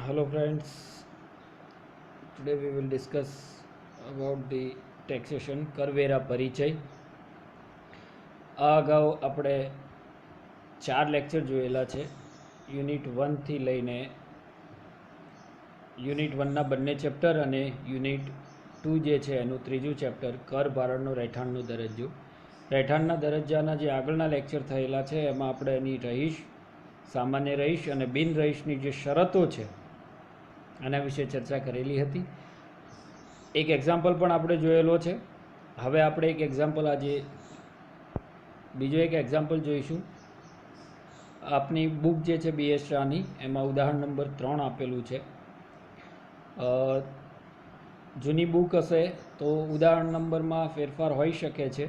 Hello friends, today we will discuss about the taxation કરવેરા પરિચય. આ અગાઉ આપણે 4 લેક્ચર જોયેલા છે. યુનિટ 1 થી લઈને યુનિટ 1ના બંને ચેપ્ટર અને યુનિટ 2 જે છે એનું ત્રીજું ચેપ્ટર કર ભારણનો રહેઠાણનો દરજ્જો. રહેઠાણના દરજ્જાના જે આગળના લેક્ચર થયેલા છે એમાં આપણે એની રહીશ, સામાન્ય રહીશ અને બિન રહીશની જે શરતો છે આના વિશે ચર્ચા કરેલી હતી. એક એક્ઝામ્પલ પણ આપણે જોયેલો છે. હવે આપણે એક એક્ઝામ્પલ આજે બીજો એક એક્ઝામ્પલ જોઈશું. આપની બુક જે છે BS શાહની એમાં ઉદાહરણ નંબર 3 આપેલું છે. જૂની બુક હશે તો ઉદાહરણ નંબરમાં ફેરફાર હોઈ શકે છે.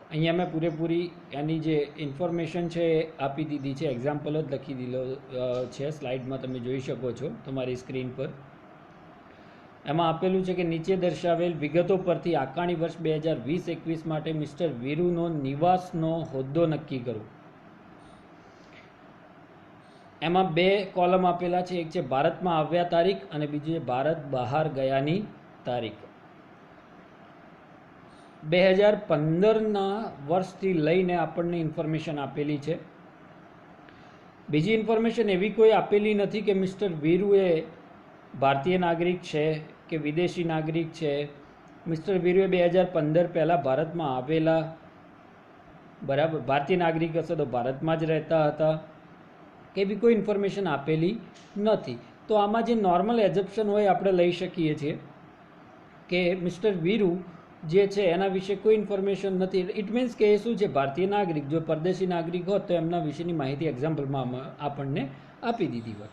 અહીંયા મેં પૂરેપૂરી એની જે ઇન્ફોર્મેશન છે એ આપી દીધી છે, એક્ઝામ્પલ જ લખી દીધો છે. સ્લાઇડમાં તમે જોઈ શકો છો તમારી સ્ક્રીન પર. એમાં આપેલું છે કે નીચે દર્શાવેલ વિગતો પરથી આકારણી વર્ષ 2020-21 માટે મિસ્ટર વીરુનો નિવાસનો હોદ્દો નક્કી કરો. એમાં 2 કોલમ આપેલા છે. એક છે ભારતમાં આવ્યા તારીખ અને બીજું છે ભારત બહાર ગયાની તારીખ. 2015ના વર્ષથી લઈને આપણને ઇન્ફોર્મેશન આપેલી છે. બીજી ઇન્ફોર્મેશન એવી કોઈ આપેલી નથી કે મિસ્ટર વીરુ એ ભારતીય નાગરિક છે કે વિદેશી નાગરિક છે. મિસ્ટર વીરુએ 2015 પહેલાં ભારતમાં આવેલા, બરાબર, ભારતીય નાગરિક હશે તો ભારતમાં જ રહેતા હતા કે એવી કોઈ ઇન્ફોર્મેશન આપેલી નથી. તો આમાં જે નોર્મલ એઝપ્શન હોય આપણે લઈ શકીએ છીએ કે મિસ્ટર વીરુ જે છે એના વિશે કોઈ ઇન્ફોર્મેશન નથી. ઇટ મીન્સ કે એ શું છે, ભારતીય નાગરિક. જો પરદેશી નાગરિક હોત તો એમના વિશેની માહિતી એક્ઝામ્પલમાં આપણને આપી દીધી હોય.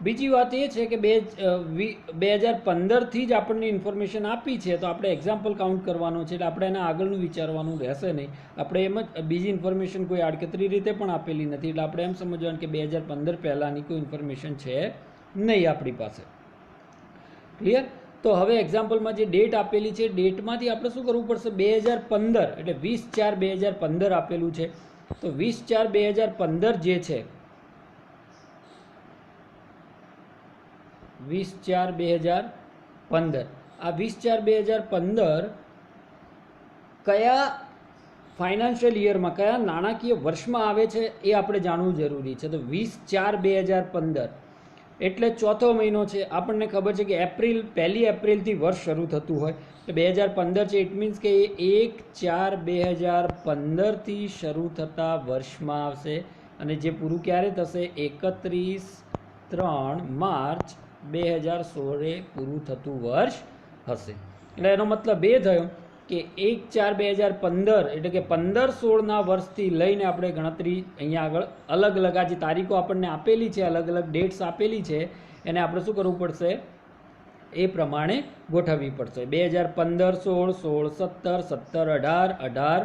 બીજી વાત એ છે કે 2015થી જ આપણને ઇન્ફોર્મેશન આપી છે તો આપણે એક્ઝામ્પલ કાઉન્ટ કરવાનો છે, એટલે આપણે એના આગળનું વિચારવાનું રહેશે નહીં. આપણે એમ જ બીજી ઇન્ફોર્મેશન કોઈ આડકતરી રીતે પણ આપેલી નથી, એટલે આપણે એમ સમજવાનું કે 2015 પહેલાંની કોઈ ઇન્ફોર્મેશન છે નહીં આપણી પાસે. ક્લિયર? તો હવે એક્ઝામ્પલમાં જે ડેટ આપેલી છે, ડેટમાંથી આપણે શું કરવું પડશે? 2015 એટલે 20/4/2015 આપેલું છે. તો 20/4/2015 જે છે, 20/4/2015 આ 20/4/2015 કયા ફાઇનાન્શિયલ યરમાં, કયા નાણાકીય વર્ષમાં આવે છે એ આપણે જાણવું જરૂરી છે. તો 20/4/2015 એટલે ચોથો મહિનો છે. આપણને ખબર છે કે 1 એપ્રિલથી વર્ષ શરૂ થતું હોય તો 2015 છે. ઇટ મીન્સ કે 1/4/2015થી શરૂ થતા વર્ષમાં આવશે અને જે પૂરું ક્યારે થશે? 31/3 માર્ચ 2016 પૂરું થતું વર્ષ હશે. એટલે એનો મતલબ એ થયો કે 1/4/2015 એટલે કે 15-16ના વર્ષથી લઈને આપણે ગણતરી અહીંયા આગળ અલગ અલગ આ જે તારીખો આપણને આપેલી છે, અલગ અલગ ડેટ્સ આપેલી છે, એને આપણે શું કરવું પડશે? એ પ્રમાણે ગોઠવવી પડશે. 2015, 16, 16, 17, 17, 18,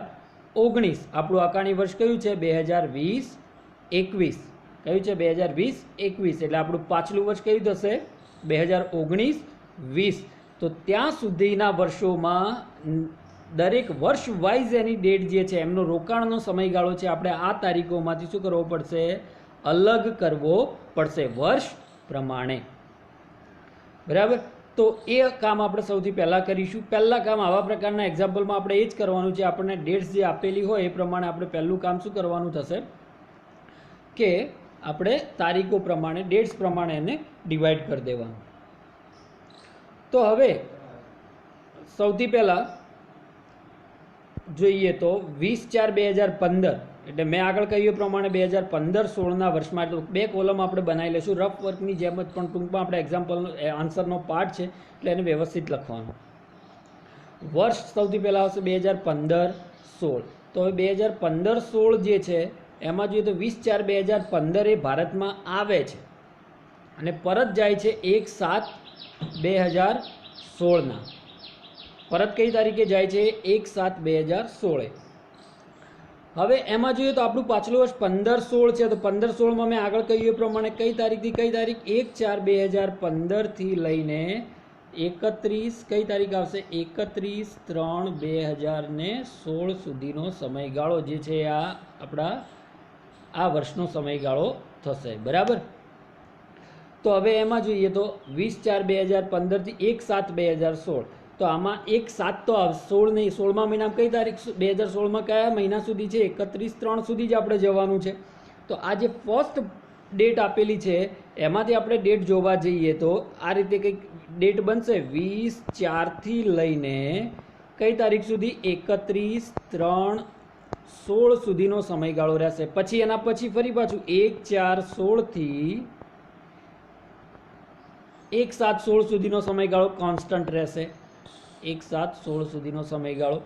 19 આપણું આકારણી વર્ષ કયું છે? 2020-21 કયું છે? 2020-21 એટલે આપણું પાછલું વર્ષ કયું થશે? 2019-20. તો ત્યાં સુધીના વર્ષોમાં દરેક વર્ષ વાઇઝ એની ડેટ જે છે એમનો રોકાણનો સમયગાળો છે આપણે આ તારીખોમાંથી શું કરવો પડશે? અલગ કરવો પડશે વર્ષ પ્રમાણે. બરાબર? તો એ કામ આપણે સૌથી પહેલાં કરીશું. પહેલાં કામ આવા પ્રકારના એક્ઝામ્પલમાં આપણે એ જ કરવાનું છે. આપણને ડેટ્સ જે આપેલી હોય એ પ્રમાણે આપણે પહેલું કામ શું કરવાનું થશે કે આપણે તારીખો પ્રમાણે, ડેટ્સ પ્રમાણે એને ડિવાઈડ કરી દેવાનું. તો હવે સૌથી પહેલાં જોઈએ તો 20/4/2015 એટલે મેં આગળ કહ્યું એ પ્રમાણે 2015-16ના વર્ષમાં, તો 2 કોલમ આપણે બનાવી લઈશું રફ વર્કની જેમ જ, પણ ટૂંકમાં આપણે એક્ઝામ્પલ આન્સરનો પાર્ટ છે એટલે એને વ્યવસ્થિત લખવાનું. વર્ષ સૌથી પહેલાં આવશે 2015-16. તો હવે 2015-16 જે છે એમાં જોઈએ તો 20/4/2015 એ ભારતમાં આવે છે અને પરત જાય છે 1/7/2016ના. પરત કઈ તારીખે જાય છે? 1/7/2016. હવે એમાં જોઈએ તો આપણું પાછલું વર્ષ 15-16 છે. તો 15-16માં મેં આગળ કહ્યું એ પ્રમાણે કઈ તારીખથી કઈ તારીખ? 1/4/2015થી લઈને 31 કઈ તારીખ આવશે? 31/3/2016 સુધીનો સમયગાળો જે છે આ આપણા આ વર્ષનો સમયગાળો થશે. બરાબર? તો હવે એમાં જોઈએ તો 20/4/2015 થી 1/7/2016, તો આમાં 1/7 તો 16 નહીં, 16મા મહિનામાં કઈ તારીખ, 2016માં કયા મહિના સુધી છે, 31/3 સુધી જ આપણે જવાનું છે. તો આ જે ફર્સ્ટ ડેટ આપેલી છે એમાંથી આપણે ડેટ જોવા જઈએ તો આ રીતે કંઈક ડેટ બનશે. 20/4 થી લઈને કઈ તારીખ સુધી, 31/3/16 સુધીનો સમયગાળો રહેશે. પછી એના પછી ફરી પાછું 1/4/16 થી 1/7/16 સુધીનો સમયગાળો કોન્સ્ટન્ટ રહેશે. 1/7/16 સુધીનો સમયગાળો.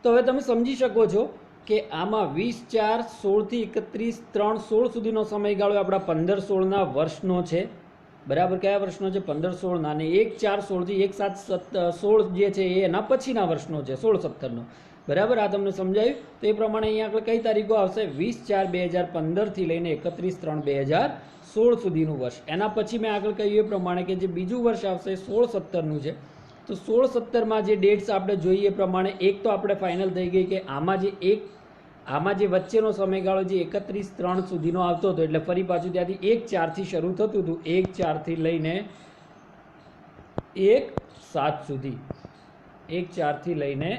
તો હવે તમે સમજી શકો છો કે આમાં 20/4/16 થી 31/3/16 સુધીનો સમયગાળો આપણા 15-16ના વર્ષનો છે. બરાબર, કયા વર્ષનો છે, 15-16ના. અને 1/4/16 થી 1/7/16 જે છે એ એના પછીના વર્ષનો છે, 16-17નો. બરાબર, આ તમને સમજાયું. તો એ પ્રમાણે અહીંયા આગળ કઈ તારીખો આવશે, 20/4/2015 થી લઈને 31/3/2016 સુધીનું વર્ષ. એના પછી મેં આગળ કહ્યું એ પ્રમાણે કે જે બીજું વર્ષ આવશે 16-17નું છે. તો 16-17માં જે ડેટ્સ આપણે જોઈએ એ પ્રમાણે એક તો આપણે ફાઇનલ થઈ ગઈ કે આમાં જે વચ્ચેનો સમયગાળો જે 31/3 સુધીનો આવતો હતો, એટલે ફરી પાછું ત્યાંથી 1/4 થી શરૂ થતું હતું, 1/4 થી લઈને 1/7 સુધી, 1/4 થી લઈને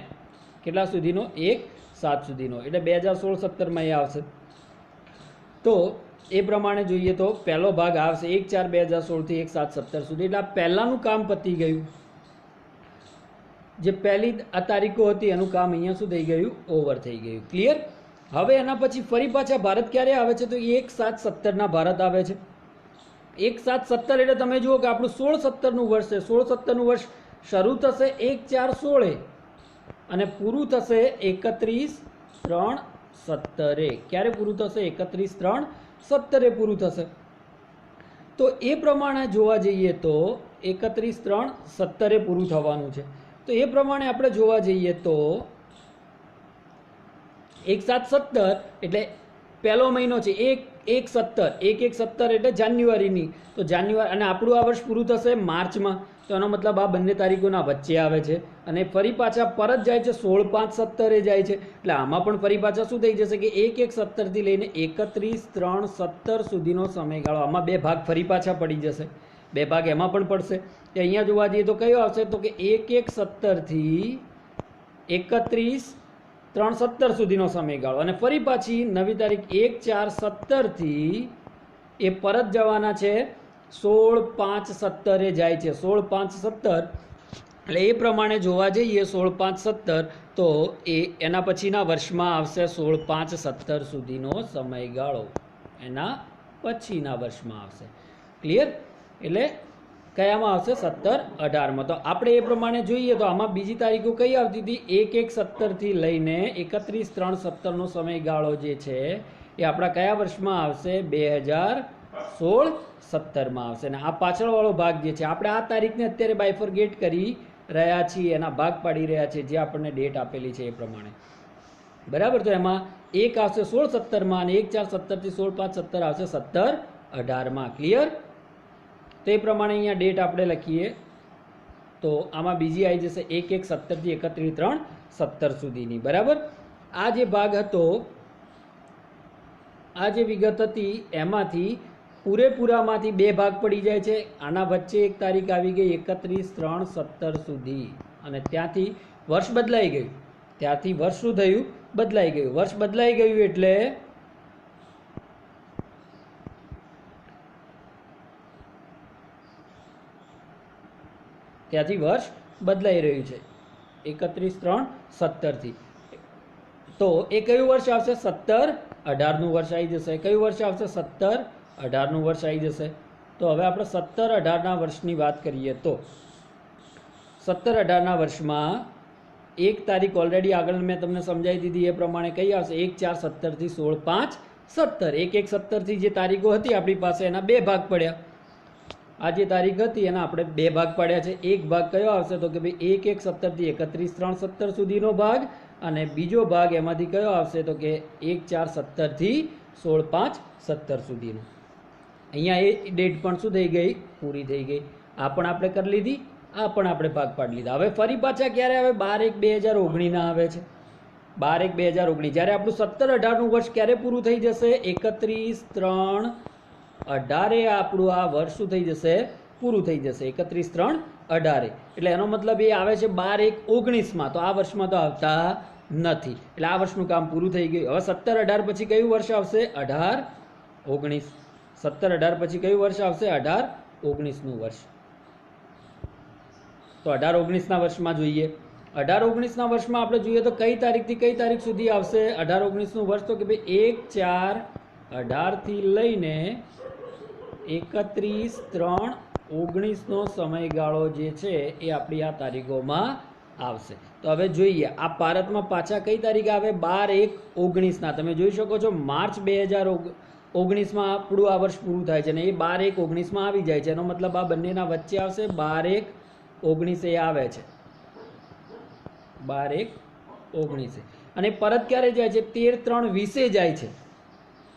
કેટલા સુધીનો, 1/7 સુધીનો, એટલે 2016-17માં એ આવશે. તો એ પ્રમાણે જોઈએ તો પહેલો ભાગ આવશે 1/4/2016 થી 1/7/17 સુધી. એટલે આ પહેલાનું કામ પતી ગયું. જે પહેલી આ તારીખો હતી એનું કામ અહીંયા શું થઈ ગયું, ઓવર થઈ ગયું. ક્લિયર. હવે એના પછી ફરી પાછા ભારત ક્યારે આવે છે, તો 1/7/17ના ભારત આવે છે. 1/7/17 એટલે તમે જુઓ કે આપણું 16-17નું વર્ષ છે. 16-17નું વર્ષ શરૂ થશે 1/4/16 અને પૂરું થશે 31/3/17. ક્યારે પૂરું થશે, 31/3/17 પૂરું થશે. તો એ પ્રમાણે જોવા જઈએ તો 31/3/17 પૂરું થવાનું છે. તો એ પ્રમાણે આપણે જોવા જઈએ તો 1/7/17 એટલે પહેલો મહિનો છે, 1/1/17 એટલે જાન્યુઆરીની. તો જાન્યુઆરી, અને આપણું આ વર્ષ પૂરું થશે માર્ચમાં. તો એનો મતલબ આ બંને તારીખોના વચ્ચે આવે છે અને ફરી પાછા પરત જાય છે, 16/5/17 જાય છે. એટલે આમાં પણ ફરી પાછા શું થઈ જશે કે 1/1/17 થી લઈને 31/3/17 સુધીનો સમયગાળો. આમાં બે ભાગ ફરી પાછા પડી જશે, બે ભાગ એમાં પણ પડશે. કે અહીંયા જોવા જઈએ તો કયો આવશે, તો કે 1/1/17 થી 31/3/17 સુધીનો સમયગાળો. અને ફરી પાછી નવી તારીખ 1/4/17 થી એ પરત જવાના છે 16/5/17 જાય છે, 16/5/17. એટલે એ પ્રમાણે જોવા જઈએ 16/5/17 તો એના પછીના વર્ષમાં આવશે 16/5/17 સુધીનો સમયગાળો, એના પછીના વર્ષમાં આવશે. ક્લિયર. એટલે કયામાં આવશે, 17-18માં. તો આપણે એ પ્રમાણે જોઈએ તો આમાં બીજી તારીખો કઈ આવતી હતી, 1/1/17 થી લઈને 31/3/17નો સમયગાળો જે છે એ આપણા કયા વર્ષમાં આવશે, 2016-17માં આવશે. અને આ પાછળવાળો ભાગ જે છે આપણે આ તારીખને અત્યારે બાયફર્ગેટ કરી રહ્યા છીએ, એના ભાગ પાડી રહ્યા છીએ જે આપણને ડેટ આપેલી છે એ પ્રમાણે. બરાબર. તો એમાં એક આવશે 16-17માં અને 1/4/17 થી 16/5/17 આવશે 17-18માં. ક્લિયર. તો એ પ્રમાણે અહીંયા ડેટ આપણે લખીએ તો આમાં બીજી આવી જશે 1/1/17 થી 31/3/17 સુધીની. બરાબર. આ જે ભાગ હતો, આ જે વિગત હતી એમાંથી પૂરેપૂરામાંથી બે ભાગ પડી જાય છે. આના વચ્ચે એક તારીખ આવી ગઈ 31/3/17 સુધી અને ત્યાંથી વર્ષ બદલાઈ ગયું. ત્યાંથી વર્ષ શું થયું, બદલાઈ ગયું. વર્ષ બદલાઈ ગયું એટલે ત્યાંથી વર્ષ બદલાઈ રહ્યું છે 31/3/17 થી. તો એ કયું વર્ષ આવશે, 17-18નું વર્ષ આવી જશે. કયું વર્ષ આવશે, 17-18નું વર્ષ આવી જશે. તો હવે આપણે 17-18ના વર્ષની વાત કરીએ તો 17-18ના વર્ષમાં એક તારીખ ઓલરેડી આગળ મેં તમને સમજાવી દીધી એ પ્રમાણે કઈ આવશે, 1/4/17 થી 16/5/17. 1/1/17 થી જે તારીખો હતી આપણી પાસે એના બે ભાગ પડ્યા. આ જે તારીખ હતી એના આપણે બે ભાગ પાડ્યા છે. એક ભાગ કયો આવશે, તો કે ભાઈ 1/1/17 થી 31/3/17 સુધીનો ભાગ, અને બીજો ભાગ એમાંથી કયો આવશે, તો કે 1/4/17 થી 16/5/17 સુધીનો. અહીંયા એ ડેટ પણ શું થઈ ગઈ, પૂરી થઈ ગઈ. આ પણ આપણે કરી લીધી, આ પણ આપણે ભાગ પાડી લીધા. હવે ફરી પાછા ક્યારે આવે, 12/1/2019 આવે છે. 12/1/2019 જ્યારે આપણું 17-18નું વર્ષ ક્યારે પૂરું થઈ જશે, 31/3/17 18 આપણું આ વર્ષ શું થઈ જશે, પૂરું થઈ જશે. 31/3/18 એટલે એનો મતલબ એ આવે છે 12/1/19માં, તો આ વર્ષમાં તો આવતા નથી, એટલે આ વર્ષનું કામ પૂરું થઈ ગયું. હવે 17-18 પછી કયું વર્ષ આવશે? 18-19. 17-18 પછી કયું વર્ષ આવશે? 18-19નું વર્ષ. તો 18-19ના વર્ષમાં જોઈએ. 18-19ના વર્ષમાં આપણે જોઈએ તો કઈ તારીખથી કઈ તારીખ સુધી આવશે 18-19નું વર્ષ? તો કે ભાઈ 1/4/18 થી લઈને 31/3/19નો સમયગાળો જે છે એ આપણી આ તારીખોમાં આવશે. તો હવે જોઈએ આ ભારતમાં પાછા કઈ તારીખ આવે? 12/1/19ના. તમે જોઈ શકો છો માર્ચ 2019માં આપણું આ વર્ષ પૂરું થાય છે અને એ 12/1/19માં આવી જાય છે. એનો મતલબ આ બંનેના વચ્ચે આવશે 12/1/19 એ આવે છે, 12/1/19 અને પરત ક્યારે જાય છે? 13/3/20 જાય છે.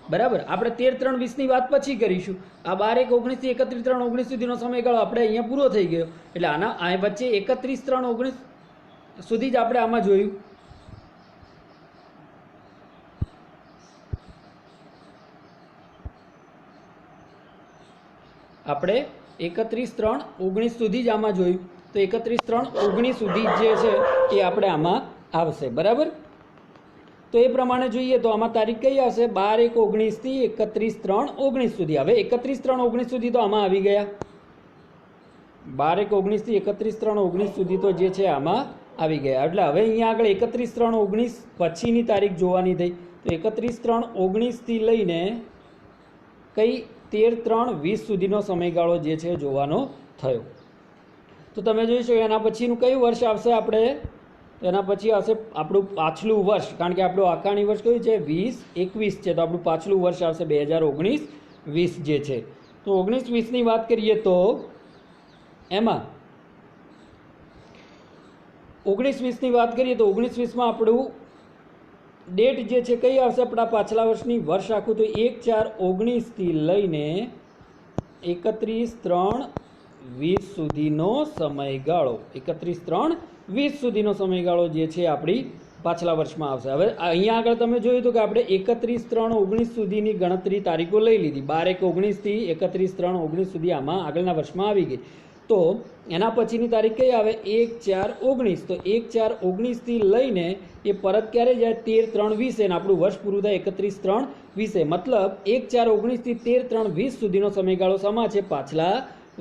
બરાબર, આપણે 13/3/20ની વાત પછી કરીશું. આ 12/1/19 થી 31/3/19 સુધીનો સમયગાળો આપણે અહીંયા પૂરો થઈ ગયો, એટલે આના આ વચ્ચે 31/3/19 સુધી જ આપણે આમાં જોયું. આપણે 31/3/19 સુધી જ આમાં જોયું, તો 31/3/19 સુધી જે છે એ આપણે આમાં આવશે. બરાબર, તો એ પ્રમાણે જોઈએ તો આમાં તારીખ કઈ આવશે? 12/1/19 થી 31/3/19 સુધી. હવે 31/3/19 સુધી તો આમાં આવી ગયા. 12/1/19 થી 31/3/19 સુધી તો જે છે આમાં આવી ગયા. એટલે હવે અહીંયા આગળ 31/3/19 પછીની તારીખ જોવાની થઈ. તો 31/3/19 થી લઈને કઈ 13/3/20 સુધીનો સમયગાળો જે છે જોવાનો થયો. તો તમે જોઈશો એના પછીનું કયું વર્ષ આવશે? આપણે એના પછી આવશે આપણું પાછલું વર્ષ, કારણ કે આપણું આકારણી વર્ષ કયું છે? 2021 છે. તો આપણું પાછલું વર્ષ આવશે 2019-20 જે છે. તો 19-20ની વાત કરીએ તો એમાં 19-20ની વાત કરીએ તો 19-20માં આપણું ડેટ જે છે કઈ આવશે આપણા પાછલા વર્ષની? વર્ષ આખું તો 1/4/19 થી લઈને 31/3/20 સુધીનો સમયગાળો, 31/3/20 સુધીનો સમયગાળો જે છે આપણી પાછલા વર્ષમાં આવશે. હવે અહીંયા આગળ તમે જોયું હતું કે આપણે 31/3/19 સુધીની ગણતરી તારીખો લઈ લીધી. 12/1/19 થી 31/3/19 સુધી આમાં આગળના વર્ષમાં આવી ગઈ. તો એના પછીની તારીખ કઈ આવે? 1/4/19. તો 1/4/19 થી લઈને એ પરત ક્યારે જાય? 13/3/20 અને આપણું વર્ષ પૂરું થાય 31/3/20. મતલબ 1/4/19 થી 13/3/20 સુધીનો સમયગાળો શેમાં છે? પાછલા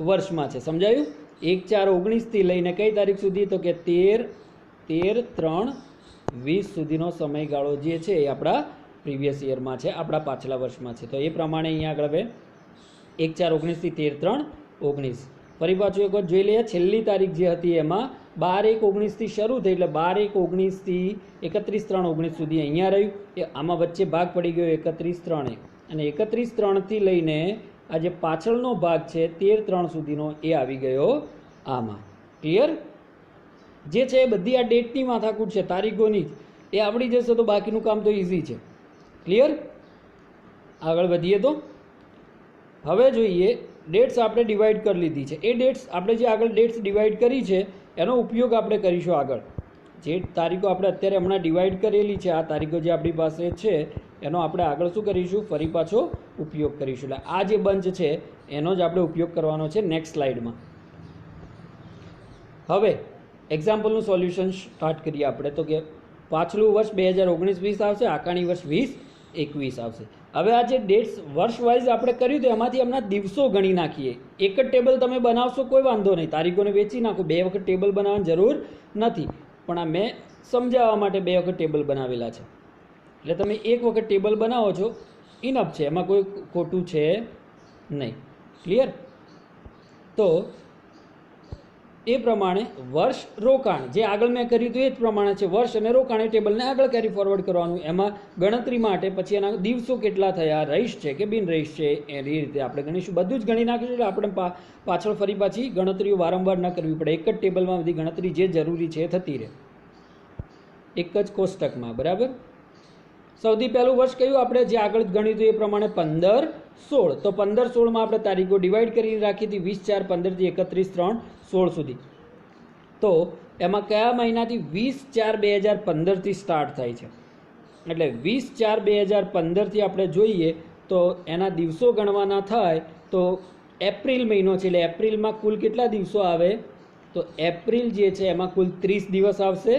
વર્ષમાં છે. સમજાયું? 1/4/19 થી લઈને કઈ તારીખ સુધી? તો કે 13/3/20 સુધીનો સમયગાળો જે છે એ આપણા પ્રીવિયસ યરમાં છે, આપણા પાછલા વર્ષમાં છે. તો એ પ્રમાણે અહીંયા આગળ હવે 1/4/19 થી 13/3/19. ફરી પાછું એક વાર જોઈ લઈએ. છેલ્લી તારીખ જે હતી એમાં 12/1/19 થી શરૂ થઈ, એટલે 12/1/19 થી 31/3/19 સુધી અહીંયા રહ્યું. એ આમાં વચ્ચે ભાગ પડી ગયો 31/3 અને 31/3 થી લઈને આ જે પાછળનો ભાગ છે 13/3 સુધીનો એ આવી ગયો આમાં. ક્લિયર? જે છે એ બધી આ ડેટની માથાકૂટ છે, તારીખોની એ આવડી જશે તો બાકીનું કામ તો ઇઝી છે. ક્લિયર? આગળ વધીએ તો હવે જોઈએ ડેટ્સ આપણે ડિવાઈડ કરી લીધી છે. એ ડેટ્સ આપણે જે આગળ ડેટ્સ ડિવાઈડ કરી છે એનો ઉપયોગ આપણે કરીશું આગળ. જે તારીખો આપણે અત્યારે હમણાં ડિવાઈડ કરેલી છે, આ તારીખો જે આપણી પાસે છે એનો આપણે આગળ શું કરીશું? ફરી પાછો ઉપયોગ કરીશું. એટલે આ જે બંચ છે એનો જ આપણે ઉપયોગ કરવાનો છે નેક્સ્ટ સ્લાઇડમાં. હવે એક્ઝામ્પલનું સોલ્યુશન સ્ટાર્ટ કરીએ આપણે. તો કે પાછલું વર્ષ 2019-20 આવશે, આકારણી વર્ષ 2021 આવશે. હવે આ જે ડેટ્સ વર્ષ વાઇઝ આપણે કર્યું તો એમાંથી હમણાં દિવસો ગણી નાખીએ. એક જ ટેબલ તમે બનાવશો કોઈ વાંધો નહીં, તારીખોને વેચી નાખો, 2 વખત ટેબલ બનાવવાની જરૂર નથી. પણ આ મેં સમજાવવા માટે 2 વખત ટેબલ બનાવેલા છે. એટલે તમે 1 વખત ટેબલ બનાવો છો ઇનફ છે, એમાં કોઈ ખોટું છે નહીં. ક્લિયર? તો એ પ્રમાણે વર્ષ રોકાણ જે આગળ મેં કર્યું હતું એ જ પ્રમાણે છે. વર્ષ અને રોકાણ એ ટેબલને આગળ કેરી ફોરવર્ડ કરવાનું. એમાં ગણતરી માટે પછી એના દિવસો કેટલા થયા, રહીશ છે કે બિન રહીશ છે, એ રીતે આપણે ગણીશું. બધું જ ગણી નાખીશું એટલે આપણે પાછળ ફરી પાછી ગણતરીઓ વારંવાર ન કરવી પડે. એક જ ટેબલમાં બધી ગણતરી જે જરૂરી છે એ થતી રહે, એક જ કોષ્ટકમાં. બરાબર? સૌથી પહેલું વર્ષ કયું આપણે જે આગળ ગણ્યું હતું એ પ્રમાણે 15-16. તો 15-16માં આપણે તારીખો ડિવાઈડ કરીને રાખી હતી 20/4/15 થી 31/3/16 સુધી. તો એમાં કયા મહિનાથી? 20/4/2015 થી સ્ટાર્ટ થાય છે. એટલે 20/4/2015 થી આપણે જોઈએ તો એના દિવસો ગણવાના થાય તો એપ્રિલ મહિનો છે એટલે એપ્રિલમાં કુલ કેટલા દિવસો આવે તો એપ્રિલ જે છે એમાં કુલ 30 દિવસ આવશે.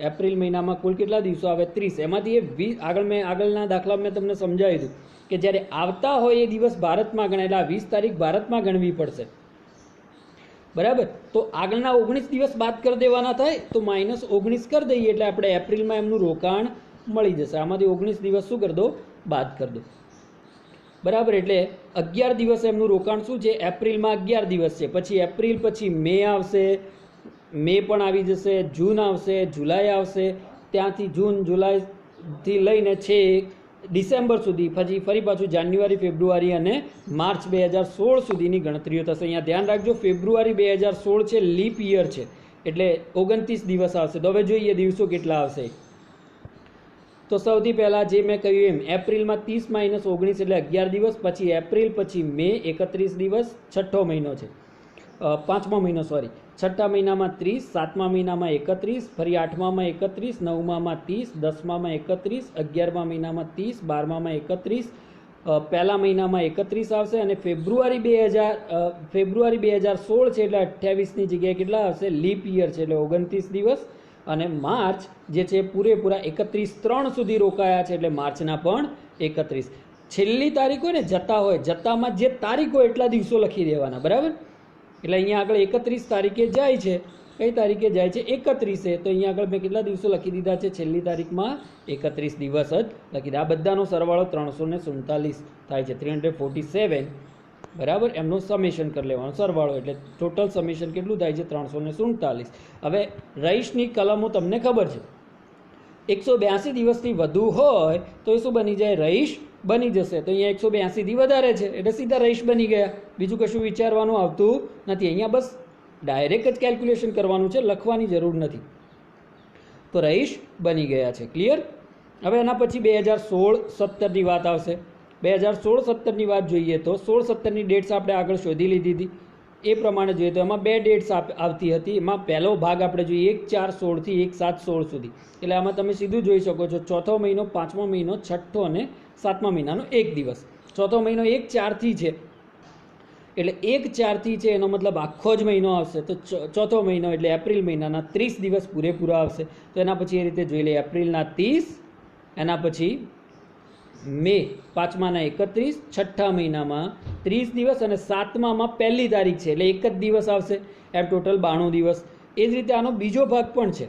એપ્રિલ મહિનામાં કુલ કેટલા દિવસો આવે 30. એમાંથી એ આગળના દાખલા મેં તમને સમજાવી દીધું કે જ્યારે આવતા હોય એ દિવસ ભારતમાં ગણાય એટલે આ 20 તારીખ ભારતમાં ગણવી પડશે. બરાબર. તો આગળના 19 દિવસ બાદ કરી દેવાના થાય તો -19 કરી દઈએ એટલે આપણે એપ્રિલમાં એમનું રોકાણ મળી જશે. આમાંથી 19 દિવસ શું કરી દો બાદ કરી દો. બરાબર. એટલે 11 દિવસ એમનું રોકાણ શું છે એપ્રિલમાં 11 દિવસ છે. પછી એપ્રિલ પછી મે આવશે, મે પણ આવી જશે, જૂન આવશે, જુલાઈ આવશે, ત્યાંથી જૂન જુલાઈથી લઈને છે ડિસેમ્બર સુધી, પછી ફરી પાછું જાન્યુઆરી ફેબ્રુઆરી અને માર્ચ 2016 સુધીની ગણતરીઓ થશે. અહીંયા ધ્યાન રાખજો ફેબ્રુઆરી 2016 છે લીપ યર છે એટલે 29 દિવસ આવશે. તો હવે જોઈએ દિવસો કેટલા આવશે. તો સૌથી પહેલાં જે મેં કહ્યું એમ એપ્રિલમાં 30 - 19 એટલે 11 દિવસ, પછી એપ્રિલ, પછી મે 31 દિવસ, છઠ્ઠો મહિનો છે, પાંચમો મહિનો સોરી, છઠ્ઠા મહિનામાં 30, સાતમા મહિનામાં 31, ફરી આઠમામાં 31, નવમામાં 30, દસમામાં 31, 11મા મહિનામાં 30, 12મામાં 31, પહેલા મહિનામાં 31 આવશે અને ફેબ્રુઆરી 2016 છે એટલે 28ની જગ્યાએ કેટલા આવશે લીપ યર છે એટલે 29 દિવસ, અને માર્ચ જે છે પૂરેપૂરા 31/3 સુધી રોકાયા છે એટલે માર્ચના પણ 31. છેલ્લી તારીખ હોય ને જતામાં જે તારીખ હોય એટલા દિવસો લખી દેવાના. બરાબર. એટલે અહીંયા આગળ 31 તારીખે જાય છે. કઈ તારીખે જાય છે 31. તો અહીંયા આગળ મેં કેટલા દિવસો લખી દીધા છે છેલ્લી તારીખમાં 31 દિવસ જ લખી દીધા. આ બધાનો સરવાળો 347 થાય છે, 347. બરાબર. એમનું સમેશન કરી લેવાનું સરવાળો એટલે ટોટલ સમેશન કેટલું થાય છે 347. હવે રહીશની કલમો તમને ખબર છે 182 દિવસથી વધુ હોય તો એ શું બની જાય રહીશ બની જશે. તો અહીંયા 182 થી વધારે છે એટલે સીધા રહીશ બની ગયા. બીજું કશું વિચારવાનું આવતું નથી. અહીંયા બસ ડાયરેક્ટ જ કેલ્ક્યુલેશન કરવાનું છે, લખવાની જરૂર નથી. તો રહીશ બની ગયા છે. ક્લિયર. હવે એના પછી 2016-17ની વાત આવશે. 2016-17ની વાત જોઈએ તો 16-17ની ડેટ્સ આપણે આગળ શોધી લીધી હતી. એ પ્રમાણે જોઈએ તો એમાં બે ડેટ્સ આવતી હતી. એમાં પહેલો ભાગ આપણે જોઈએ 1/4/16 થી 1/7/16 સુધી. એટલે આમાં તમે સીધું જોઈ શકો છો ચોથો મહિનો, પાંચમો મહિનો, છઠ્ઠો અને સાતમા મહિનાનો એક દિવસ. ચોથો મહિનો 1/4થી છે એટલે 1/4થી છે એનો મતલબ આખો જ મહિનો આવશે. તો ચોથો મહિનો એટલે એપ્રિલ મહિનાના 30 દિવસ પૂરેપૂરા આવશે. તો એના પછી એ રીતે જોઈ લે એપ્રિલના 30, એના પછી મે પાંચમાના 31, છઠ્ઠા મહિનામાં 30 દિવસ અને સાતમામાં પહેલી તારીખ છે એટલે એક જ દિવસ આવશે. એમ ટોટલ 92 દિવસ. એ જ રીતે આનો બીજો ભાગ પણ છે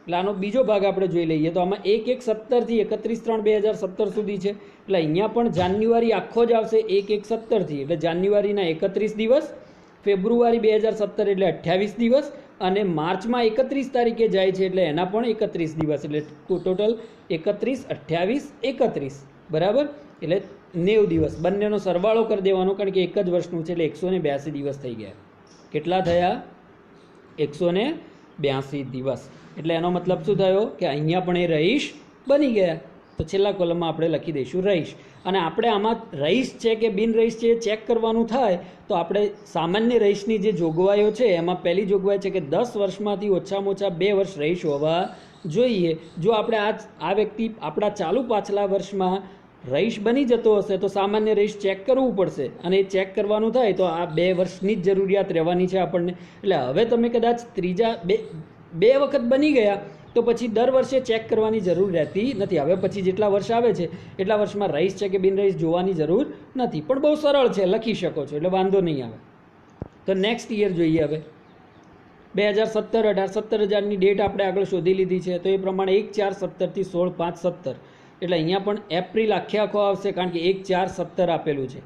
એટલે આનો બીજો ભાગ આપણે જોઈ લઈએ તો આમાં 1/1/17 થી 31/3/2017 સુધી છે. એટલે અહીંયા પણ જાન્યુઆરી આખો જ આવશે 1/1/17 થી એટલે જાન્યુઆરીના 31 દિવસ, ફેબ્રુઆરી 2017 એટલે 28 દિવસ અને માર્ચમાં 31 તારીખે જાય છે એટલે એના પણ 31 દિવસ એટલે ટોટલ 31, 28, 31. બરાબર. એટલે 90 દિવસ. બંનેનો સરવાળો કરી દેવાનો કારણ કે એક જ વર્ષનું છે એટલે 182 દિવસ થઈ ગયા. કેટલા થયા 182 દિવસ. એટલે એનો મતલબ શું થયો કે અહીંયા પણ એ રહીશ બની ગયા. તો છેલ્લા કોલમમાં આપણે લખી દઈશું રહીશ. અને આપણે આમાં રહીશ છે કે બિન રહીશ છે એ ચેક કરવાનું થાય તો આપણે સામાન્ય રહીશની જે જોગવાઈઓ છે એમાં પહેલી જોગવાઈ છે કે 10 વર્ષમાંથી ઓછામાં ઓછા 2 વર્ષ રહીશ હોવા જોઈએ. જો આપણે આ વ્યક્તિ આપણા ચાલુ પાછલા વર્ષમાં રહીશ બની જતો હશે તો સામાન્ય રહીશ ચેક કરવું પડશે અને એ ચેક કરવાનું થાય તો આ 2 વર્ષની જ જરૂરિયાત રહેવાની છે આપણને. એટલે હવે તમે કદાચ બે વખત બની ગયા તો પછી દર વર્ષે ચેક કરવાની જરૂર રહેતી નથી. હવે પછી જેટલા વર્ષ આવે છે એટલા વર્ષમાં રહીશ છે કે બિન રહીશ જોવાની જરૂર નથી. પણ બહુ સરળ છે, લખી શકો છો એટલે વાંધો નહીં આવે. તો નેક્સ્ટ યર જોઈએ. હવે 2017-18 17,000ની ડેટ આપણે આગળ શોધી લીધી છે. તો એ પ્રમાણે 1/4/17 થી 16/5/17 એટલે અહીંયા પણ એપ્રિલ આખો આવશે કારણ કે 1/4/17 આપેલું છે.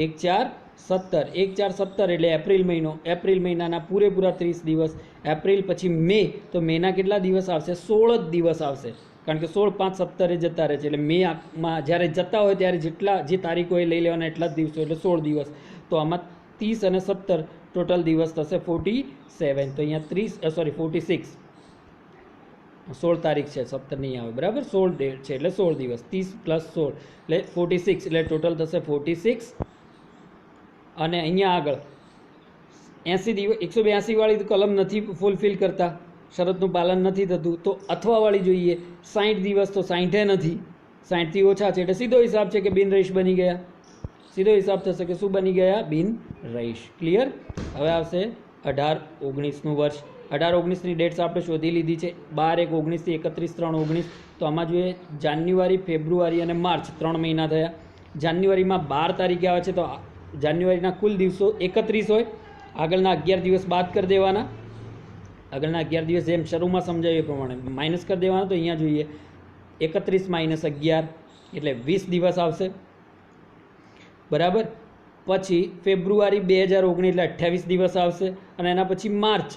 1/4/17 1/4/17 એટલે એપ્રિલ મહિનો. એપ્રિલ મહિનાના પૂરેપૂરા 30 દિવસ. એપ્રિલ પછી મે, તો મેના કેટલા દિવસ આવશે 16 જ દિવસ આવશે કારણ કે 16/5/17 જતા રહે છે. એટલે મેમાં જ્યારે જતા હોય ત્યારે જે તારીખો એ લઈ લેવાના એટલા જ દિવસો એટલે 16 દિવસ. તો આમાં 30 અને 17 ટોટલ દિવસ થશે 47. તો અહીંયા 46 16 તારીખ છે, 17 નહીં આવે. બરાબર. 16 ડેટ છે એટલે 16 દિવસ. 30 + 16 એટલે 46 એટલે ટોટલ થશે 46. અને અહીંયા આગળ 80 દિવસ 182 વાળી કલમ નથી ફૂલફિલ કરતા, શરતનું પાલન નથી થતું તો અથવાવાળી જોઈએ. 60 દિવસ તો 60 નથી 60થી ઓછા છે એટલે સીધો હિસાબ છે કે બિન રહીશ બની ગયા. સીધો હિસાબ થશે કે શું બની ગયા? બિન રહીશ. ક્લિયર? હવે આવશે 18-19નું વર્ષ. 18-19ની ડેટ્સ આપણે શોધી લીધી છે. 12-1-19 થી 31-3-19. તો આમાં જોઈએ જાન્યુઆરી, ફેબ્રુઆરી અને માર્ચ 3 મહિના થયા. જાન્યુઆરીમાં 12 તારીખે આવે છે તો જાન્યુઆરીના કુલ દિવસો 31 હોય. આગળના 11 દિવસ બાદ કરી દેવાના. આગળના 11 દિવસ જેમ શરૂમાં સમજાવ્યું એ પ્રમાણે માઇનસ કરી દેવાના. તો અહીંયા જોઈએ 31 - 11 એટલે 20 દિવસ આવશે. બરાબર. પછી ફેબ્રુઆરી 2019 એટલે 28 દિવસ આવશે. અને એના પછી માર્ચ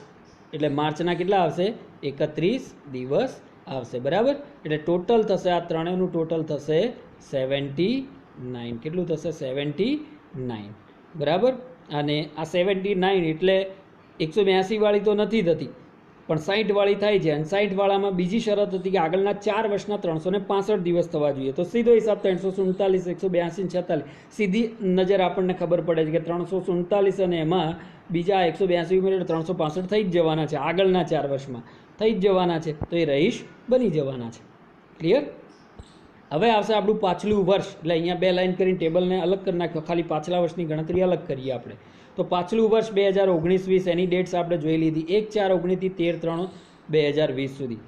એટલે માર્ચના કેટલા આવશે? 31 દિવસ આવશે. બરાબર. એટલે ટોટલ થશે આ ત્રણેયનું ટોટલ થશે 79. કેટલું થશે? 79. બરાબર. અને આ 79 એટલે 182 વાળી તો નથી થતી પણ 60 વાળી થાય છે. અને 60 વાળામાં બીજી શરત હતી કે આગળના 4 વર્ષના 365 દિવસ થવા જોઈએ. તો સીધો હિસાબ 347, 182, 46. સીધી નજર આપણને ખબર પડે છે કે 347 અને એમાં બીજા 182 ઉમેરે એટલે 365 થઈ જ જવાના છે. આગળના 4 વર્ષમાં થઈ જ જવાના છે. તો એ રહીશ બની જવાના છે. ક્લિયર? હવે આવશે આપણું પાછલું વર્ષ. એટલે અહીંયા 2 લાઈન કરીને ટેબલને અલગ કરી નાખ્યો. ખાલી પાછલા વર્ષની ગણતરી અલગ કરીએ આપણે. તો પાછલું વર્ષ 2019-20 એની ડેટ્સ આપણે જોઈ લીધી. 1/4/19 થી 13/3/2020 સુધી.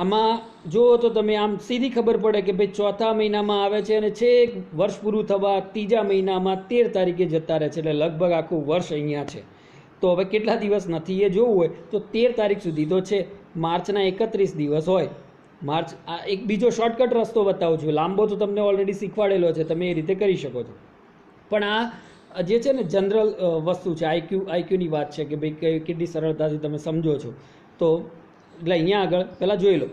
આમાં જુઓ તો તમે આમ સીધી ખબર પડે કે ભાઈ ચોથા મહિનામાં આવે છે અને છેક વર્ષ પૂરું થવા ત્રીજા મહિનામાં 13 તારીખે જતા રહે છે. એટલે લગભગ આખું વર્ષ અહીંયા છે. તો હવે કેટલા દિવસ નથી એ જોવું હોય તો 13 તારીખ સુધી તો છે. માર્ચના 31 દિવસ હોય. માર્ચ આ એક બીજો શોર્ટકટ રસ્તો બતાવું છું. લાંબો તો તમને ઓલરેડી શીખવાડેલો છે, તમે એ રીતે કરી શકો છો. પણ આ જે છે ને જનરલ વસ્તુ છે, આઈક્યુની વાત છે કે ભાઈ કેટલી સરળતાથી તમે સમજો છો. તો એટલે અહીંયા આગળ પહેલાં જોઈ લો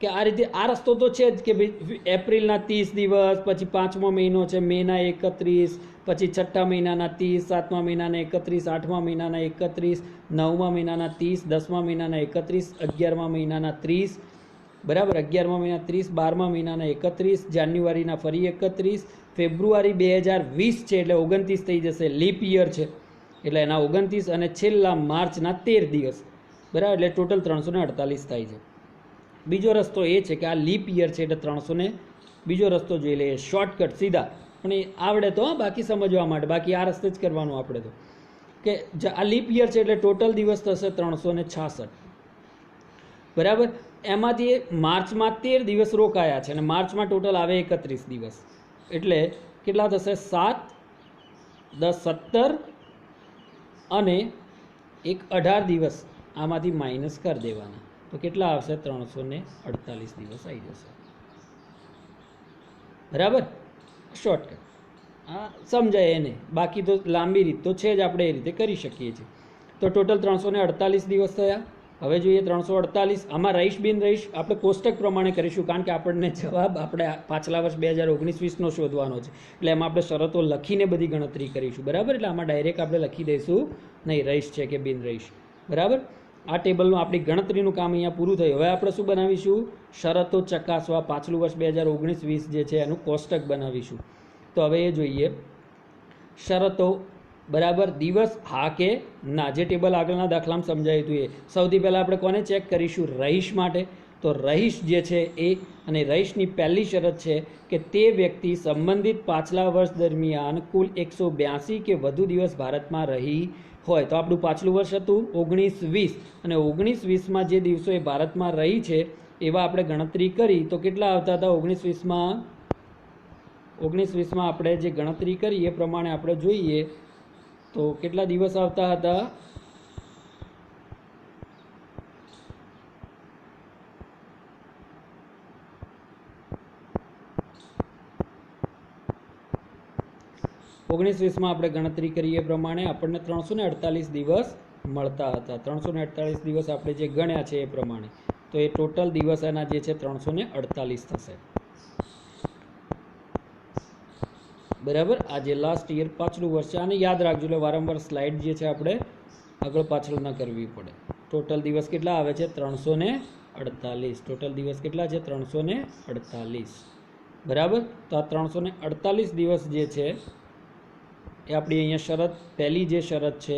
કે આ રીતે આ રસ્તો તો છે જ કે ભાઈ એપ્રિલના 30 દિવસ, પછી 5મો મહિનો છે મેના 31, પછી 6ઠા મહિનાના 30, 7મા મહિનાના 31, 8મા મહિનાના 31, 9મા મહિનાના 30, 10મા મહિનાના 31, 11મા મહિનાના 30. બરાબર. 11મા મહિના 30, 12મા મહિનાના 31, જાન્યુઆરીના ફરી 31, ફેબ્રુઆરી 2020 છે એટલે 29 થઈ જશે. લીપ યર છે એટલે એના 29 અને છેલ્લા માર્ચના 13 દિવસ. બરાબર. એટલે ટોટલ 348 થાય છે. બીજો રસ્તો એ છે કે આ લીપ યર છે એટલે 300 બીજો રસ્તો જોઈ લઈએ, શોર્ટકટ સીધા. પણ એ આવડે તો બાકી સમજવા માટે, બાકી આ રસ્તે જ કરવાનું આપણે તો. કે આ લીપ યર છે એટલે ટોટલ દિવસ થશે 366. બરાબર. એમાંથી માર્ચમાં 13 દિવસ રોકાયા છે અને માર્ચમાં ટોટલ આવે 31 દિવસ. એટલે કેટલા થશે? 7, 10, 17 અને 18 દિવસ આમાંથી માઇનસ કરી દેવાના. તો કેટલા આવશે? 348 દિવસ આવી જશે. બરાબર. શોર્ટકટ હા સમજાય એને. બાકી તો લાંબી રીત તો છે જ, આપણે એ રીતે કરી શકીએ છીએ. તો ટોટલ 348 દિવસ થયા. હવે જોઈએ 348. આમાં રહીશ બિન રહીશ આપણે કોષ્ટક પ્રમાણે કરીશું, કારણ કે આપણને જવાબ આપણે પાછલા વર્ષ 2019-20નો શોધવાનો છે. એટલે એમાં આપણે શરતો લખીને બધી ગણતરી કરીશું. બરાબર. એટલે આમાં ડાયરેક્ટ આપણે લખી દઈશું નહીં રહીશ છે કે બિન રહીશ. બરાબર. આ ટેબલનું આપણી ગણતરીનું કામ અહીંયા પૂરું થયું. હવે આપણે શું બનાવીશું? શરતો ચકાસવા પાછલું વર્ષ 2019-20 જે છે એનું કોષ્ટક બનાવીશું. તો હવે એ જોઈએ શરતો. બરાબર. દિવસ હા કે ના, જે ટેબલ આગળના દાખલામાં સમજાયું હતું એ. સૌથી પહેલાં આપણે કોને ચેક કરીશું? રહીશ માટે. તો રહીશ જે છે એ, અને રહીશની પહેલી શરત છે કે તે વ્યક્તિ સંબંધિત પાછલા વર્ષ દરમિયાન કુલ 182 કે વધુ દિવસ ભારતમાં રહી હોય. તો આપણું પાછલું વર્ષ હતું 19-20 અને 19-20માં જે દિવસો એ ભારતમાં રહી છે એવા આપણે ગણતરી કરી. તો કેટલા આવતા હતા 19-20માં આપણે જે ગણતરી કરી એ પ્રમાણે આપણે જોઈએ તો કેટલા દિવસ આવતા હતા? ઓગણીસ-20માં આપણે ગણતરી કરીએ પ્રમાણે આપણને 348 દિવસ મળતા હતા. 348 દિવસ આપણે જે ગણ્યા છે એ પ્રમાણે. તો એ ટોટલ દિવસ એના જે છે 348 થશે. બરાબર. આ જે લાસ્ટ યર પાછલું વર્ષ છે આને યાદ રાખજો. એટલે વારંવાર સ્લાઇડ જે છે આપણે આગળ પાછળ ન કરવી પડે. ટોટલ દિવસ કેટલા આવે છે? 348. ટોટલ દિવસ કેટલા છે? 348. બરાબર. તો આ 348 દિવસ જે છે એ આપણી અહીંયા શરત, પહેલી જે શરત છે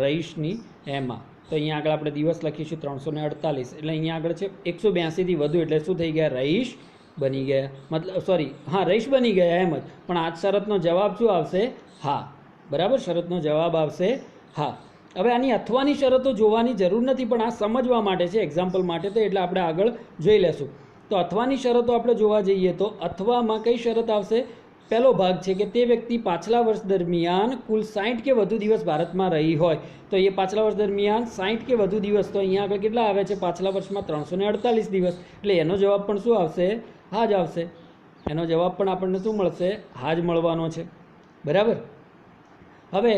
રહીશની એમાં. તો અહીંયા આગળ આપણે દિવસ લખીશું 348. એટલે અહીંયા આગળ છે 182થી વધુ એટલે શું થઈ ગયા? રહીશ બની ગયા, મતલબ સોરી હા રહીશ બની ગયા એમ જ, પણ આ શરતનો જવાબ શું આવશે? હા. બરાબર, શરતનો જવાબ આવશે હા. હવે આની અથવાની શરતો જોવાની જરૂર નથી, પણ આ સમજવા માટે છે, એક્ઝામ્પલ માટે, તો એટલે આપણે આગળ જોઈ લેશું. તો અથવાની શરતો આપણે જોવા જઈએ તો અથવામાં કઈ શરત આવશે? પહેલો ભાગ છે કે તે વ્યક્તિ પાછલા વર્ષ દરમિયાન કુલ 60 કે વધુ દિવસ ભારતમાં રહી હોય. તો એ પાછલા વર્ષ દરમિયાન 60 કે વધુ દિવસ, તો અહીંયા આગળ કેટલા આવે છે? પાછલા વર્ષમાં 348 દિવસ, એટલે એનો જવાબ પણ શું આવશે? હા જ આવશે. એનો જવાબ પણ આપણને શું મળશે? હા જ મળવાનો છે. બરાબર. હવે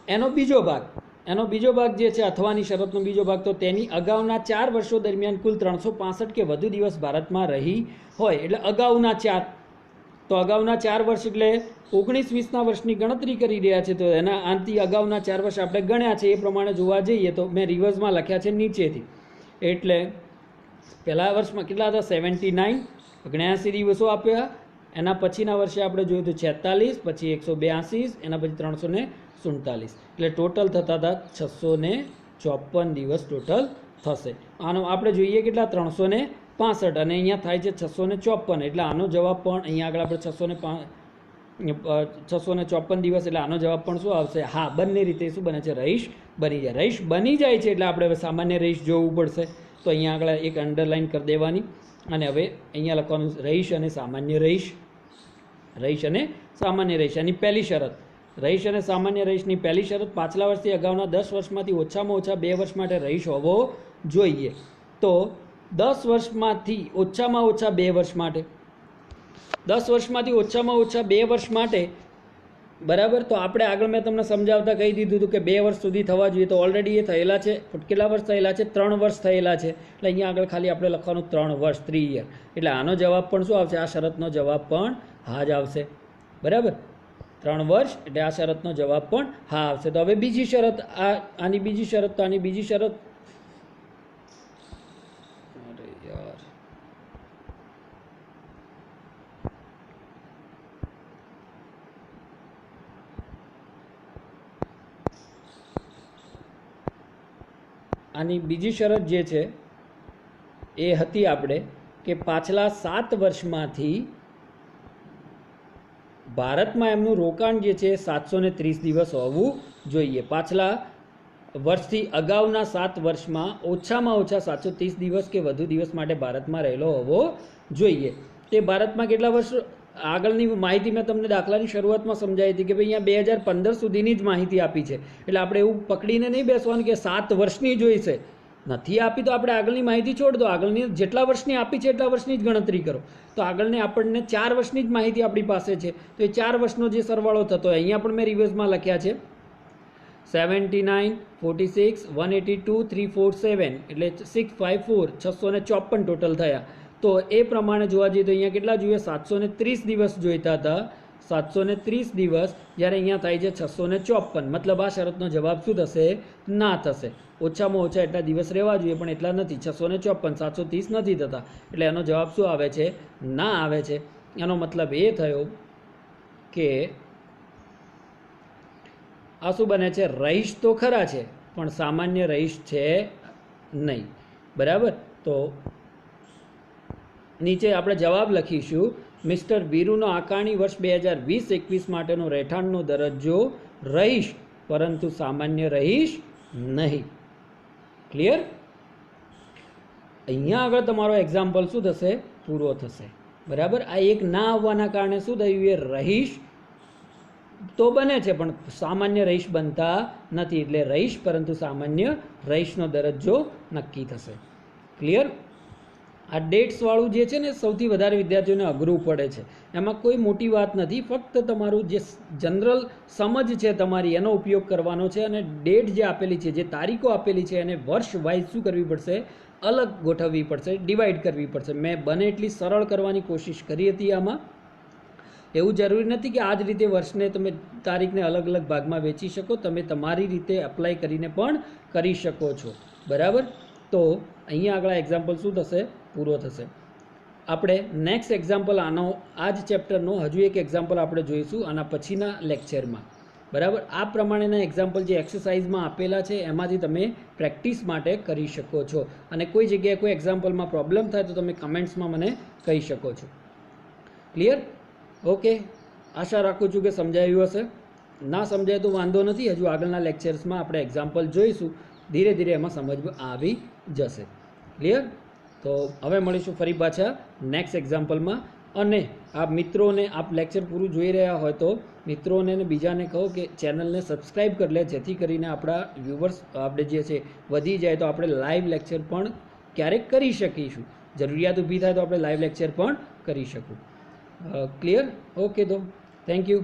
એનો બીજો ભાગ જે છે અથવાની શરતનો બીજો ભાગ, તો તેની અગાઉના 4 વર્ષો દરમિયાન કુલ 365 કે વધુ દિવસ ભારતમાં રહી હોય. એટલે અગાઉના 4, તો અગાઉના 4 વર્ષ એટલે 19-20ના વર્ષની ગણતરી કરી રહ્યા છે, તો એના આનાથી અગાઉના 4 વર્ષ આપણે ગણ્યા છે એ પ્રમાણે જોવા જઈએ તો મેં રિવર્સમાં લખ્યા છે નીચેથી. એટલે પહેલા વર્ષમાં કેટલા હતા? 79, 79 દિવસો આપ્યા. એના પછીના વર્ષે આપણે જોયું તો 46, પછી 182, એના પછી 347, એટલે ટોટલ થતા હતા 654 દિવસ ટોટલ થશે. આનો આપણે જોઈએ કેટલા? 365, અને અહીંયા થાય છે 654, એટલે આનો જવાબ પણ અહીંયા આગળ આપણે 654 દિવસ, એટલે આનો જવાબ પણ શું આવશે? હા. બંને રીતે શું બને છે? રહીશ બની જાય. રહીશ બની જાય છે એટલે આપણે હવે સામાન્ય રહીશ જોવું પડશે. તો અહીંયા આગળ એક અંડરલાઈન કરી દેવાની, અને હવે અહીંયા લખવાનું રહીશ અને સામાન્ય રહીશ, રહીશ અને સામાન્ય રહીશ. એની પહેલી શરત, રહીશ અને સામાન્ય રહીશની પહેલી શરત, પાછલા વર્ષથી અગાઉના 10 વર્ષમાંથી ઓછામાં ઓછા 2 વર્ષ માટે રહીશ હોવો જોઈએ. તો 10 વર્ષમાંથી ઓછામાં ઓછા 2 વર્ષ માટે, 10 વર્ષમાંથી ઓછામાં ઓછા 2 વર્ષ માટે, બરાબર. તો આપણે આગળ મેં તમને સમજાવતા કહી દીધું હતું કે 2 વર્ષ સુધી થવા જોઈએ, તો ઓલરેડી એ થયેલા છે. કેટલા વર્ષ થયેલા છે? 3 વર્ષ થયેલા છે. એટલે અહીંયા આગળ ખાલી આપણે લખવાનું 3 વર્ષ, 3 યર. એટલે આનો જવાબ પણ શું આવશે? આ શરતનો જવાબ પણ હા જ આવશે. બરાબર. 3 વર્ષ એટલે આ શરતનો જવાબ પણ હા આવશે. તો હવે બીજી શરત, આની બીજી શરત, તો આની બીજી શરત, અરે યાર, આની બીજી શરત જે છે એ હતી આપણે કે પાછલા 7 વર્ષમાંથી ભારતમાં એમનું રોકાણ જે છે 730 દિવસ હોવું જોઈએ. પાછલા વર્ષથી અગાઉના 7 વર્ષમાં ઓછામાં ઓછા 730 દિવસ કે વધુ દિવસ માટે ભારતમાં રહેલો હોવો જોઈએ. તે ભારતમાં કેટલા વર્ષ? આગળની માહિતી મેં તમને દાખલાની શરૂઆતમાં સમજાવી હતી કે ભાઈ અહીંયા 2015 સુધીની જ માહિતી આપી છે. એટલે આપણે એવું પકડીને નહીં બેસવાનું કે 7 વર્ષની જોઈશે. નથી આપી તો આપણે આગળની માહિતી છોડ દો. આગળની જેટલા વર્ષની આપી છે એટલા વર્ષની જ ગણતરી કરો. તો આગળને આપણને 4 વર્ષની જ માહિતી આપણી પાસે છે, તો એ 4 વર્ષનો જે સરવાળો થતો હોય, અહીંયા પણ મેં રિવર્સમાં લખ્યા છે 79, 46, 182, 347, એટલે 654, 654 ટોટલ થયા. તો એ પ્રમાણે જોવા જઈએ તો અહીંયા કેટલા જોઈએ? 730 દિવસ જોઈતા હતા, 730 દિવસ, જ્યારે અહીંયા થાય છે 654. મતલબ આ શરતનો જવાબ શું થશે? ના થશે. ઓછામાં ઓછા એટલા દિવસ રહેવા જોઈએ, પણ એટલા નથી. 654, 730 નથી થતા, એટલે એનો જવાબ શું આવે છે? ના આવે છે. એનો મતલબ એ થયો કે આ શું બને છે? રહીશ તો ખરા છે, પણ સામાન્ય રહીશ છે નહીં. બરાબર. તો નીચે આપણે જવાબ લખીશું. મિસ્ટર વીરુનો આકારણી વર્ષ 2020-21 માટેનો રહેઠાણનો દરજ્જો રહીશ, પરંતુ સામાન્ય રહીશ નહીં. ક્લિયર? અહીંયા આગળ તમારો એક્ઝામ્પલ શું થશે? પૂરો થશે. બરાબર. આ એક ના આવવાના કારણે શું થયું? એ રહીશ તો બને છે પણ સામાન્ય રહીશ બનતા નથી. એટલે રહીશ પરંતુ સામાન્ય રહીશનો દરજ્જો નક્કી થશે. ક્લિયર? આ ડેટ્સ વાળું જે છે ને સૌથી વધારે વિદ્યાર્થીઓને અઘરું પડે છે. એમાં કોઈ મોટી વાત નથી, ફક્ત તમારું જે જનરલ સમજ છે તમારી એનો ઉપયોગ કરવાનો છે. અને ડેટ જે આપેલી છે, જે તારીખો આપેલી છે, એને વર્ષ વાઇઝ શું કરવી પડશે? અલગ ગોઠવવી પડશે, ડિવાઈડ કરવી પડશે. મેં બને એટલી સરળ કરવાની કોશિશ કરી હતી આમાં. એવું જરૂરી નથી કે આ જ રીતે વર્ષને તમે તારીખને અલગ અલગ ભાગમાં વેચી શકો. તમે તમારી રીતે એપ્લાય કરીને પણ કરી શકો છો. બરાબર. તો અહીંયા આગળ એક્ઝામ્પલ શું થશે? પૂરો થશે. આપણે નેક્સ્ટ એક્ઝામ્પલ આનો, આ જ ચેપ્ટરનો હજુ એક એક્ઝામ્પલ આપણે જોઈશું આના પછીના લેક્ચરમાં. બરાબર. આ પ્રમાણેના એક્ઝામ્પલ જે એક્સરસાઇઝમાં આપેલા છે એમાંથી તમે પ્રેક્ટિસ માટે કરી શકો છો. અને કોઈ જગ્યાએ કોઈ એક્ઝામ્પલમાં પ્રોબ્લેમ થાય તો તમે કમેન્ટ્સમાં મને કહી શકો છો. ક્લિયર? ઓકે, આશા રાખું છું કે સમજાયું હશે. ના સમજાય તો વાંધો નથી, હજુ આગળના લેક્ચર્સમાં આપણે એક્ઝામ્પલ જોઈશું, ધીરે ધીરે એમાં સમજ આવી જશે. ક્લિયર? તો હવે મળીશું ફરી પાછા નેક્સ્ટ એક્ઝામ્પલમાં. અને આ મિત્રોને આપ લેક્ચર પૂરું જોઈ રહ્યા હોય તો મિત્રોને ને બીજાને કહો કે ચેનલને સબસ્ક્રાઈબ કરી લે, જેથી કરીને આપણા વ્યૂવર્સ આપણે જે છે વધી જાય તો આપણે લાઈવ લેક્ચર પણ ક્યારેક કરી શકીશું. જરૂરિયાત ઊભી થાય તો આપણે લાઈવ લેક્ચર પણ કરી શકું. ક્લિયર? ઓકે, તો થેન્ક યુ.